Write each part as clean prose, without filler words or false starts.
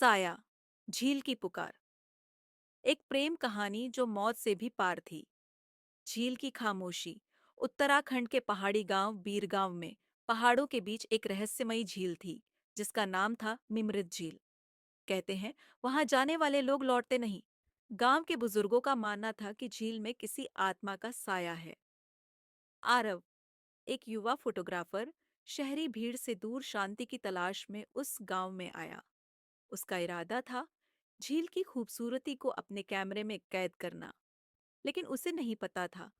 साया, झील की पुकार। एक प्रेम कहानी जो मौत से भी पार थी। झील की खामोशी। उत्तराखंड के पहाड़ी गांव बीरगांव में पहाड़ों के बीच एक रहस्यमयी झील थी, जिसका नाम था मिमृत झील। कहते हैं वहां जाने वाले लोग लौटते नहीं। गांव के बुजुर्गों का मानना था कि झील में किसी आत्मा का साया है। आरव, एक युवा फोटोग्राफर, शहरी भीड़ से दूर शांति की तलाश में उस गांव में आया। उसका इरादा था झील की खूबसूरती को अपने कैमरे में कैद करना। लेकिन उसे नहीं पता था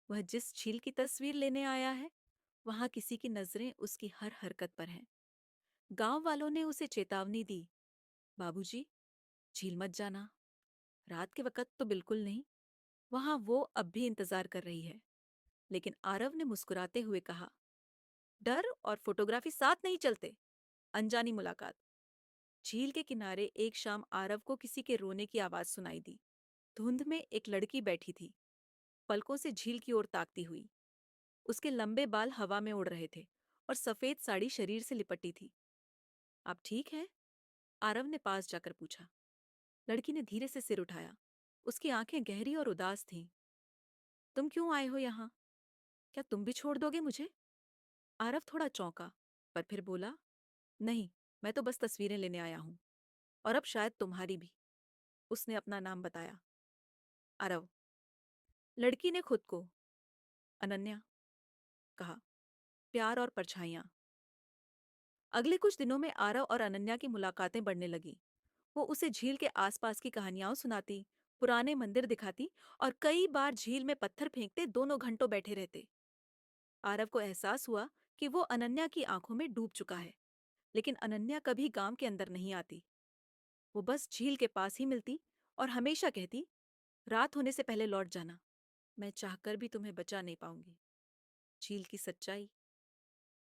वह जिस झील की तस्वीर लेने आया है, वहां किसी की नजरें उसकी हर हरकत पर हैं। गांव वालों ने उसे चेतावनी दी, बाबूजी, झील मत जाना। रात के वक्त तो बिल्कुल नहीं। वहां वो अब भी इंतजार कर रही है। लेकिन आरव ने मुस्कुराते हुए कहा, डर और फोटोग्राफी साथ नहीं चलते। अनजानी मुलाकात। झील के किनारे एक शाम आरव को किसी के रोने की आवाज सुनाई दी। धुंध में एक लड़की बैठी थी, पलकों से झील की ओर ताकती हुई। उसके लंबे बाल हवा में उड़ रहे थे और सफेद साड़ी शरीर से लिपटी थी। आप ठीक हैं? आरव ने पास जाकर पूछा। लड़की ने धीरे से सिर उठाया। उसकी आंखें गहरी और उदास थीं। तुम क्यों आए हो यहाँ? क्या तुम भी छोड़ दोगे मुझे? आरव थोड़ा चौंका, पर फिर बोला, नहीं, मैं तो बस तस्वीरें लेने आया हूँ। और अब शायद तुम्हारी भी। उसने अपना नाम बताया, आरव। लड़की ने खुद को अनन्या कहा। प्यार और परछाइयां। अगले कुछ दिनों में आरव और अनन्या की मुलाकातें बढ़ने लगी। वो उसे झील के आसपास की कहानियां सुनाती, पुराने मंदिर दिखाती और कई बार झील में पत्थर फेंकते दोनों घंटों बैठे रहते। आरव को एहसास हुआ कि वो अनन्या की आंखों में डूब चुका है। लेकिन अनन्या कभी गांव के अंदर नहीं आती। वो बस झील के पास ही मिलती और हमेशा कहती, रात होने से पहले लौट जाना। मैं चाहकर भी तुम्हें बचा नहीं पाऊंगी। झील की सच्चाई।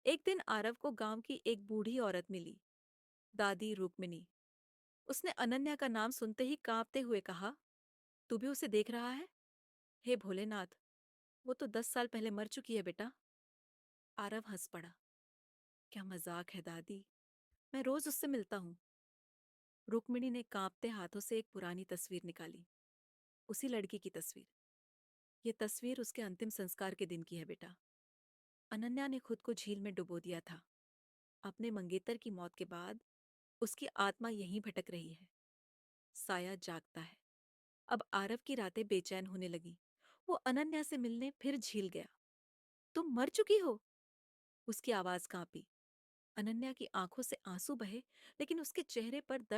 एक दिन आरव को गांव की एक बूढ़ी औरत मिली, दादी रुक्मिनी। उसने अनन्या का नाम सुनते ही कांपते हुए कहा, तू भी उसे देख रहा है? हे भोलेनाथ, वो तो 10 साल पहले मर चुकी है बेटा। आरव हंस पड़ा। क्या मजाक है दादी, मैं रोज उससे मिलता हूँ। रुक्मिणी ने कांपते हाथों से एक पुरानी तस्वीर निकाली। उसी लड़की की तस्वीर। ये तस्वीर उसके अंतिम संस्कार के दिन की है बेटा। अनन्या ने खुद को झील में डुबो दिया था। अपने मंगेतर की मौत के बाद उसकी आत्मा यहीं भटक रही है। साया जागता है। अब आरव की रातें बेचैन होने लगी। वो अनन्या से मिलने फिर झील गया। तुम मर चुकी हो? उसकी आवाज कांपी। अनन्या की आंखों से आंसू बहे, लेकिन उसके चेहरे पर दर्द